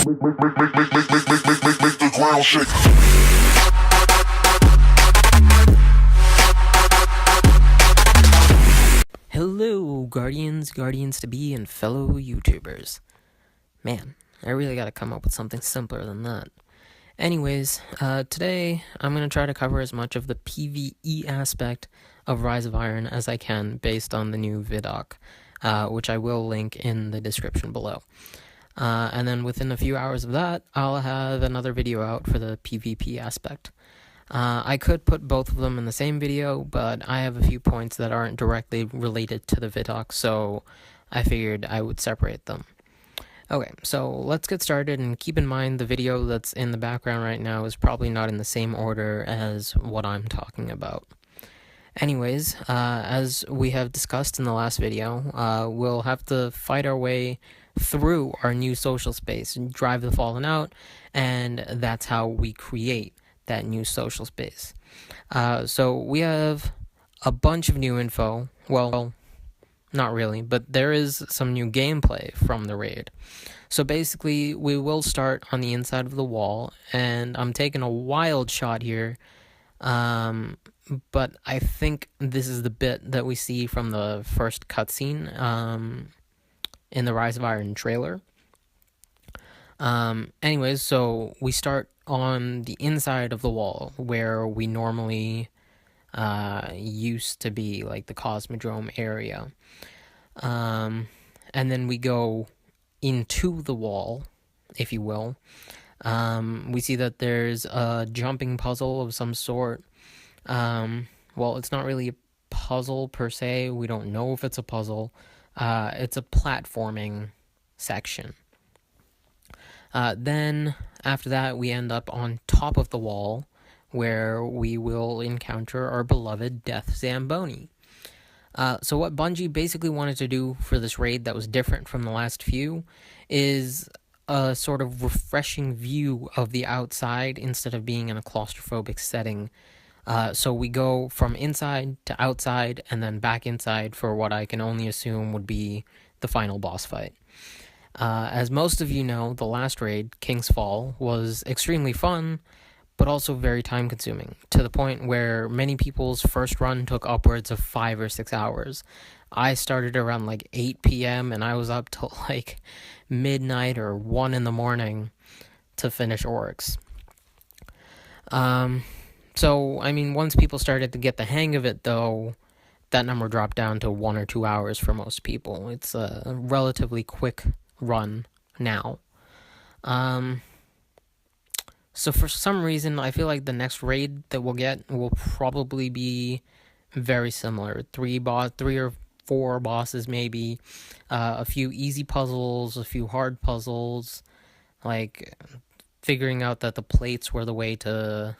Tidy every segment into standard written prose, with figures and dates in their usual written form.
Make the ground shake. Hello, Guardians to be, and fellow YouTubers. Man, I really gotta come up with something simpler than that. Anyways, today I'm gonna try to cover as much of the PVE aspect of Rise of Iron as I can based on the new Vidoc, which I will link in the description below. And then within a few hours of that, I'll have another video out for the PvP aspect. I could put both of them in the same video, but I have a few points that aren't directly related to the Vidoc, so I figured I would separate them. Okay, so let's get started, and keep in mind the video that's in the background right now is probably not in the same order as what I'm talking about. Anyways, as we have discussed in the last video, we'll have to fight our way through our new social space, drive the Fallen out, and that's how we create that new social space. So we have a bunch of new info. Well, not really, but there is some new gameplay from the raid. So basically, we will start on the inside of the wall, and I'm taking a wild shot here, but I think this is the bit that we see from the first cutscene in the Rise of Iron trailer. Anyways, so we start on the inside of the wall where we normally used to be, like the Cosmodrome area. And then we go into the wall, if you will. We see that there's a jumping puzzle of some sort. Well, it's not really a puzzle per se. We don't know if it's a puzzle. It's a platforming section. Then, after that, we end up on top of the wall, where we will encounter our beloved Death Zamboni. So what Bungie basically wanted to do for this raid that was different from the last few is a sort of refreshing view of the outside instead of being in a claustrophobic setting. So we go from inside to outside and then back inside for what I can only assume would be the final boss fight. As most of you know, the last raid, King's Fall, was extremely fun, but also very time-consuming, to the point where many people's first run took upwards of 5 or 6 hours. I started around like 8 p.m., and I was up till like midnight or 1 in the morning to finish Oryx. So, I mean, once people started to get the hang of it, though, that number dropped down to 1 or 2 hours for most people. It's a relatively quick run now. So for some reason, I feel like the next raid that we'll get will probably be very similar. 3 or 4 bosses maybe, a few easy puzzles, a few hard puzzles, like figuring out that the plates were the way to,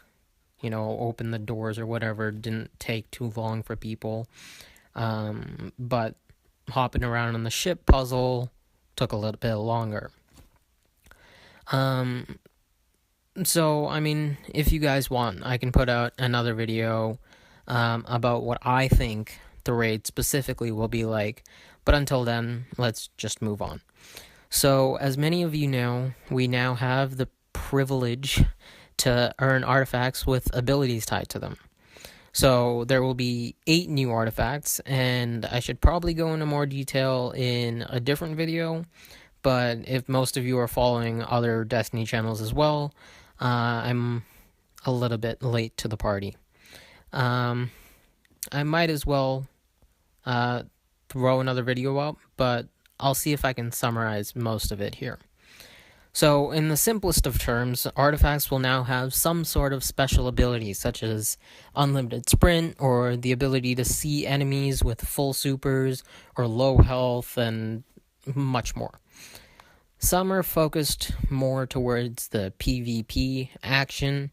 open the doors or whatever didn't take too long for people. But hopping around on the ship puzzle took a little bit longer. So, I mean, if you guys want, I can put out another video about what I think the raid specifically will be like, but until then, let's just move on. So, as many of you know, we now have the privilege to earn artifacts with abilities tied to them. So there will be 8 new artifacts, and I should probably go into more detail in a different video, but if most of you are following other Destiny channels as well, I'm a little bit late to the party. I might as well throw another video up, but I'll see if I can summarize most of it here. So, in the simplest of terms, artifacts will now have some sort of special abilities, such as unlimited sprint, or the ability to see enemies with full supers, or low health, and much more. Some are focused more towards the PvP action,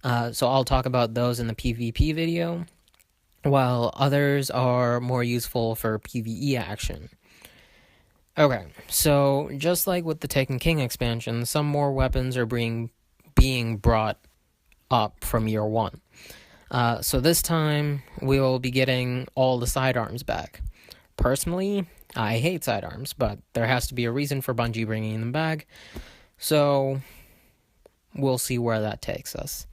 so I'll talk about those in the PvP video, while others are more useful for PvE action. Okay, so just like with the Taken King expansion, some more weapons are being brought up from year 1. So this time, we'll be getting all the sidearms back. Personally, I hate sidearms, but there has to be a reason for Bungie bringing them back, So we'll see where that takes us.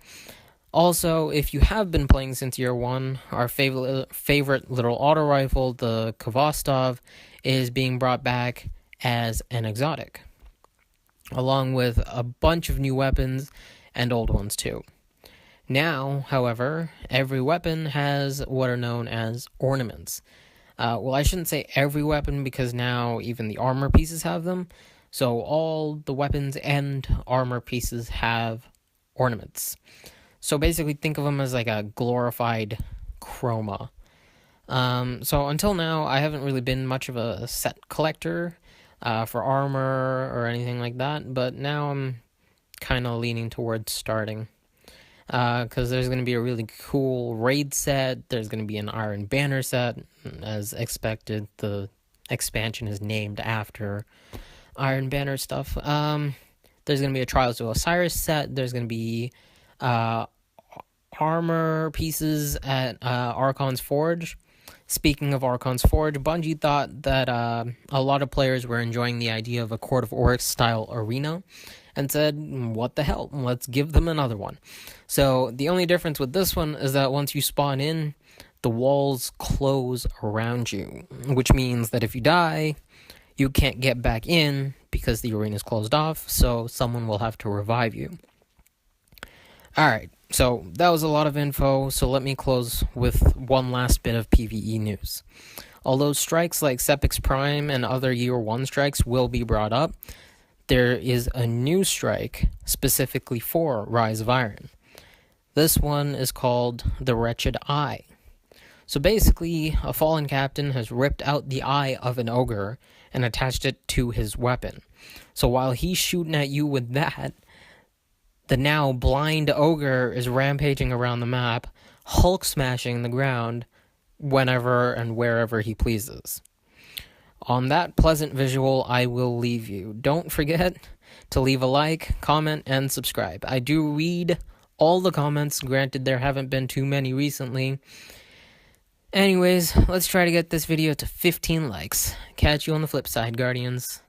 Also, if you have been playing since year 1, our favorite little auto rifle, the Kvostov, is being brought back as an exotic, along with a bunch of new weapons and old ones too. Now, however, every weapon has what are known as ornaments. Well, I shouldn't say every weapon, because now even the armor pieces have them. So all the weapons and armor pieces have ornaments. So basically think of them as like a glorified chroma. So until now, I haven't really been much of a set collector for armor or anything like that, but now I'm kind of leaning towards starting. Because there's going to be a really cool raid set, there's going to be an Iron Banner set, as expected. The expansion is named after Iron Banner stuff. There's going to be a Trials of Osiris set, there's going to be armor pieces at Archon's Forge. Speaking of Archon's Forge, Bungie thought that a lot of players were enjoying the idea of a Court of Oryx style arena, and said, what the hell, let's give them another one. So the only difference with this one is that once you spawn in, the walls close around you, which means that if you die, you can't get back in because the arena is closed off, so someone will have to revive you. Alright, so that was a lot of info, so let me close with one last bit of PvE news. Although strikes like Sepix Prime and other Year 1 strikes will be brought up, there is a new strike specifically for Rise of Iron. This one is called the Wretched Eye. So basically, a fallen captain has ripped out the eye of an ogre and attached it to his weapon. So while he's shooting at you with that, the now blind ogre is rampaging around the map, Hulk smashing the ground whenever and wherever he pleases. On that pleasant visual, I will leave you. Don't forget to leave a like, comment, and subscribe. I do read all the comments, granted there haven't been too many recently. Anyways, let's try to get this video to 15 likes. Catch you on the flip side, Guardians.